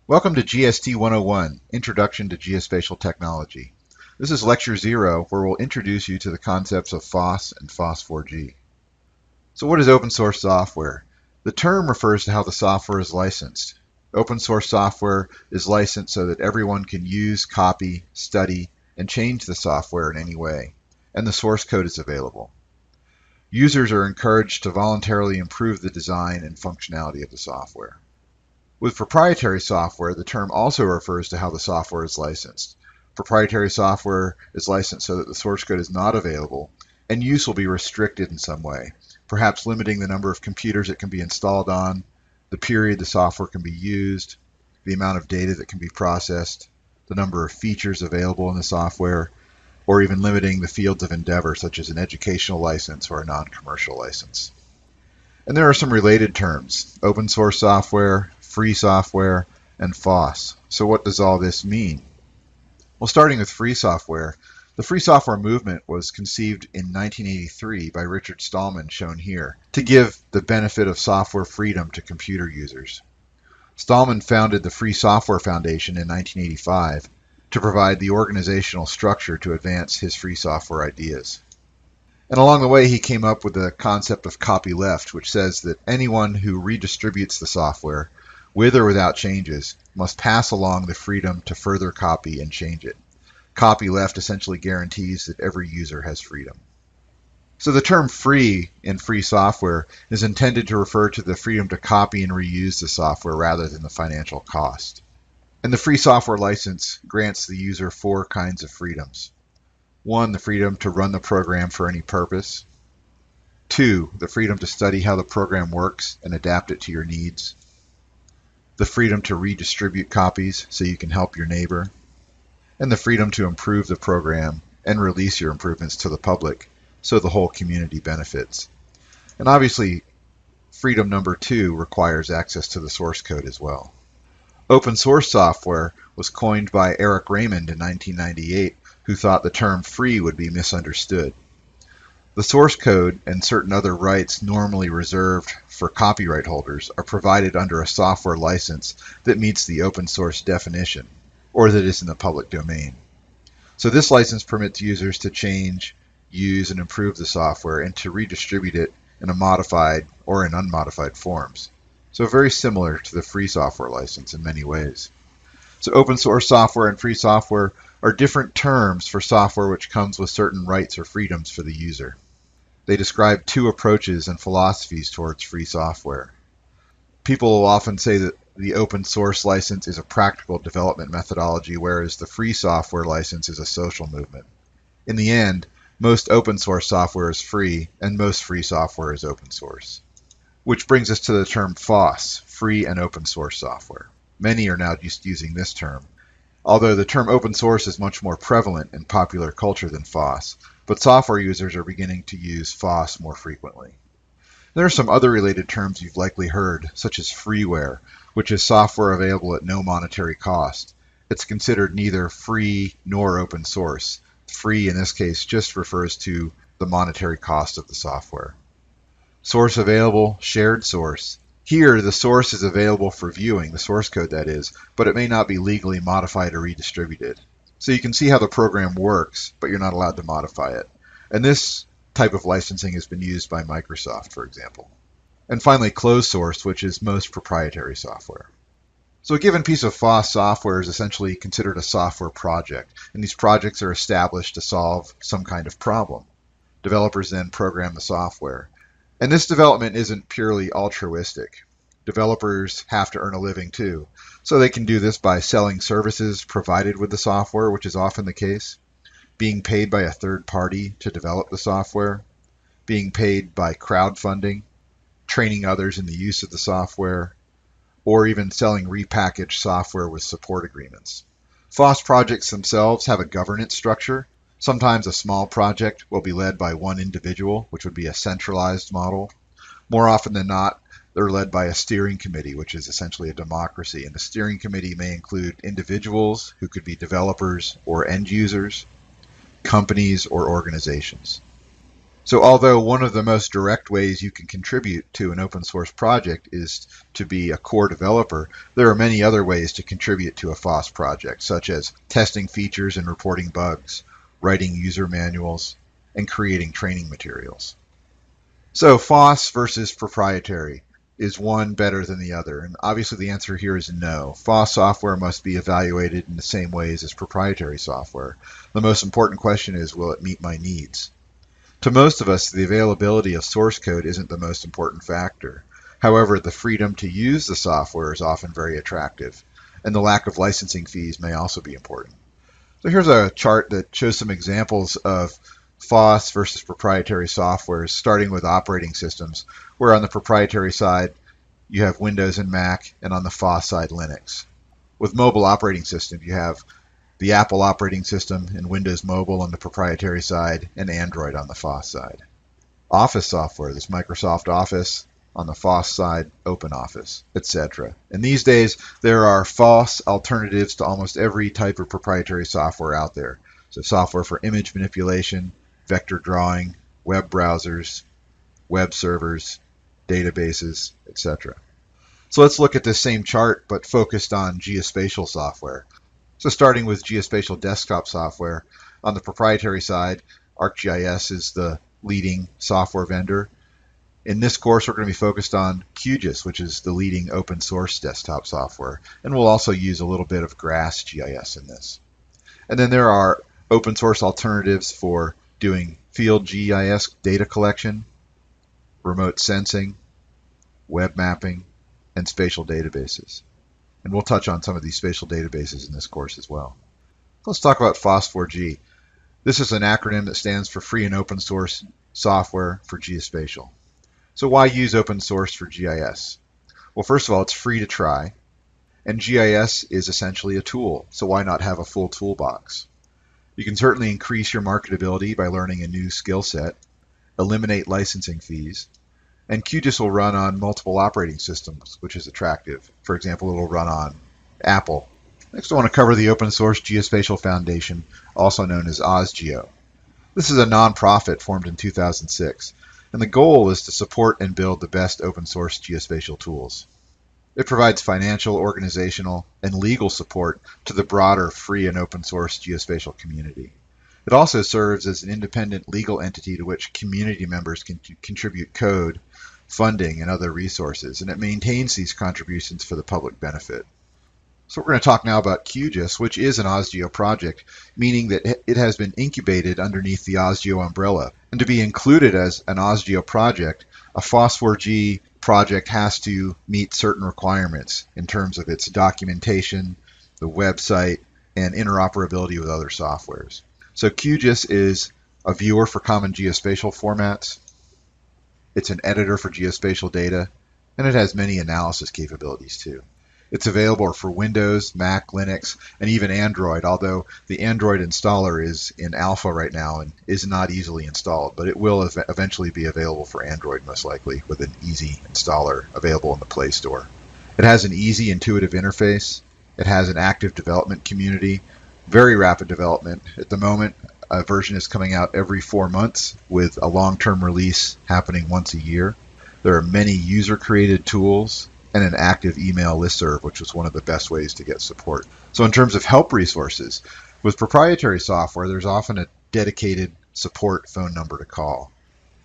Welcome to GST 101, Introduction to Geospatial Technology. This is Lecture 0, where we'll introduce you to the concepts of FOSS and FOSS4G. So what is open source software? The term refers to how the software is licensed. Open source software is licensed so that everyone can use, copy, study, and change the software in any way, and the source code is available. Users are encouraged to voluntarily improve the design and functionality of the software. With proprietary software, the term also refers to how the software is licensed. Proprietary software is licensed so that the source code is not available, and use will be restricted in some way, perhaps limiting the number of computers it can be installed on, the period the software can be used, the amount of data that can be processed, the number of features available in the software, or even limiting the fields of endeavor such as an educational license or a non-commercial license. And there are some related terms: open source software, free software, and FOSS. So what does all this mean? Well, starting with free software, the free software movement was conceived in 1983 by Richard Stallman, shown here, to give the benefit of software freedom to computer users. Stallman founded the Free Software Foundation in 1985 to provide the organizational structure to advance his free software ideas. And along the way, he came up with the concept of copyleft, which says that anyone who redistributes the software, with or without changes, must pass along the freedom to further copy and change it. Copyleft essentially guarantees that every user has freedom. So the term free in free software is intended to refer to the freedom to copy and reuse the software rather than the financial cost. And the free software license grants the user 4 kinds of freedoms. 1, the freedom to run the program for any purpose. 2, the freedom to study how the program works and adapt it to your needs. The freedom to redistribute copies so you can help your neighbor. And the freedom to improve the program and release your improvements to the public so the whole community benefits. And obviously, freedom number 2 requires access to the source code as well. Open source software was coined by Eric Raymond in 1998, who thought the term free would be misunderstood. The source code and certain other rights normally reserved for copyright holders are provided under a software license that meets the open source definition, or that is in the public domain. So this license permits users to change, use, and improve the software and to redistribute it in a modified or in unmodified forms. So very similar to the free software license in many ways. So open source software and free software are different terms for software which comes with certain rights or freedoms for the user. They describe 2 approaches and philosophies towards free software. People will often say that the open source license is a practical development methodology, whereas the free software license is a social movement. In the end, most open source software is free, and most free software is open source. Which brings us to the term FOSS, free and open source software. Many are now just using this term, although the term open source is much more prevalent in popular culture than FOSS, but software users are beginning to use FOSS more frequently. There are some other related terms you've likely heard, such as freeware, which is software available at no monetary cost. It's considered neither free nor open source. Free in this case just refers to the monetary cost of the software. Source available, shared source. Here, the source is available for viewing, the source code that is, but it may not be legally modified or redistributed. So you can see how the program works, but you're not allowed to modify it. And this type of licensing has been used by Microsoft, for example. And finally, closed source, which is most proprietary software. So a given piece of FOSS software is essentially considered a software project, and these projects are established to solve some kind of problem. Developers then program the software. And this development isn't purely altruistic. Developers have to earn a living too. So they can do this by selling services provided with the software, which is often the case, being paid by a third party to develop the software, being paid by crowdfunding, training others in the use of the software, or even selling repackaged software with support agreements. FOSS projects themselves have a governance structure. Sometimes a small project will be led by one individual, which would be a centralized model. More often than not, they're led by a steering committee, which is essentially a democracy. And the steering committee may include individuals who could be developers or end users, companies or organizations. So although one of the most direct ways you can contribute to an open source project is to be a core developer, there are many other ways to contribute to a FOSS project, such as testing features and reporting bugs, writing user manuals, and creating training materials. So FOSS versus proprietary. Is one better than the other? And obviously the answer here is no. FOSS software must be evaluated in the same ways as proprietary software. The most important question is, will it meet my needs? To most of us, the availability of source code isn't the most important factor. However, the freedom to use the software is often very attractive, and the lack of licensing fees may also be important. So here's a chart that shows some examples of FOSS versus proprietary software, starting with operating systems, where on the proprietary side, you have Windows and Mac, and on the FOSS side, Linux. With mobile operating system, you have the Apple operating system and Windows Mobile on the proprietary side, and Android on the FOSS side. Office software, there's Microsoft Office, on the FOSS side, OpenOffice, etc. And these days, there are FOSS alternatives to almost every type of proprietary software out there. So software for image manipulation, vector drawing, web browsers, web servers, databases, etc. So let's look at this same chart, but focused on geospatial software. So starting with geospatial desktop software, on the proprietary side, ArcGIS is the leading software vendor. In this course, we're going to be focused on QGIS, which is the leading open source desktop software, and we'll also use a little bit of GRASS GIS in this. And then there are open source alternatives for doing field GIS data collection, remote sensing, web mapping, and spatial databases. And we'll touch on some of these spatial databases in this course as well. Let's talk about FOSS4G. This is an acronym that stands for Free and Open Source Software for Geospatial. So why use open source for GIS? Well, first of all, it's free to try, and GIS is essentially a tool, so why not have a full toolbox? You can certainly increase your marketability by learning a new skill set, eliminate licensing fees, and QGIS will run on multiple operating systems, which is attractive. For example, it will run on Apple. Next, I want to cover the Open Source Geospatial Foundation, also known as OSGeo. This is a nonprofit formed in 2006, and the goal is to support and build the best open source geospatial tools. It provides financial, organizational, and legal support to the broader free and open source geospatial community. It also serves as an independent legal entity to which community members can contribute code, funding, and other resources, and it maintains these contributions for the public benefit. So we're going to talk now about QGIS, which is an OSGeo project, meaning that it has been incubated underneath the OSGeo umbrella. And to be included as an OSGeo project, a FOSS4G project has to meet certain requirements in terms of its documentation, the website, and interoperability with other softwares. So QGIS is a viewer for common geospatial formats. It's an editor for geospatial data, and it has many analysis capabilities too. It's available for Windows, Mac, Linux, and even Android, although the Android installer is in alpha right now and is not easily installed, but it will eventually be available for Android most likely with an easy installer available in the Play Store. It has an easy, intuitive interface. It has an active development community, very rapid development. At the moment, a version is coming out every 4 months with a long-term release happening once a year. There are many user-created tools and an active email listserv, which is one of the best ways to get support. So in terms of help resources, with proprietary software, there's often a dedicated support phone number to call.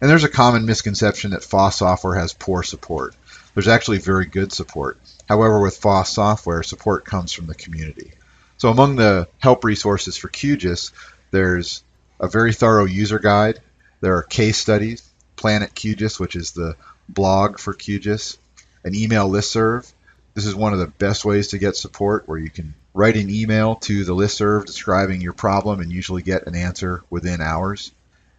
And there's a common misconception that FOSS software has poor support. There's actually very good support. However, with FOSS software, support comes from the community. So among the help resources for QGIS, there's a very thorough user guide. There are case studies, Planet QGIS, which is the blog for QGIS, an email listserv. This is one of the best ways to get support, where you can write an email to the listserv describing your problem and usually get an answer within hours.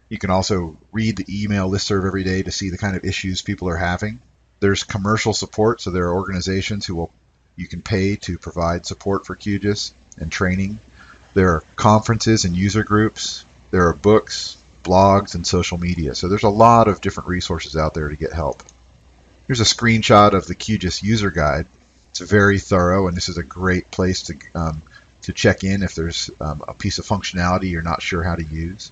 You can also read the email listserv every day to see the kind of issues people are having. There's commercial support, so there are organizations you can pay to provide support for QGIS and training. There are conferences and user groups. There are books, blogs, and social media. So there's a lot of different resources out there to get help. Here's a screenshot of the QGIS user guide. It's very thorough, and this is a great place to check in if there's a piece of functionality you're not sure how to use.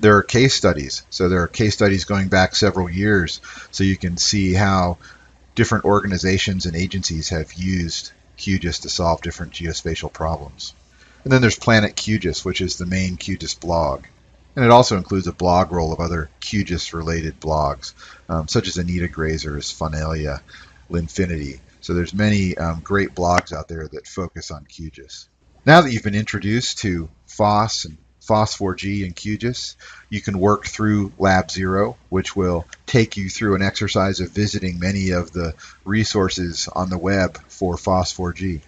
There are case studies. So there are case studies going back several years, so you can see how different organizations and agencies have used QGIS to solve different geospatial problems. And then there's Planet QGIS, which is the main QGIS blog. And it also includes a blog roll of other QGIS-related blogs, such as Anita Grazer's Funalia, Linfinity. So there's many great blogs out there that focus on QGIS. Now that you've been introduced to FOSS and FOSS4G and QGIS, you can work through Lab 0, which will take you through an exercise of visiting many of the resources on the web for FOSS4G.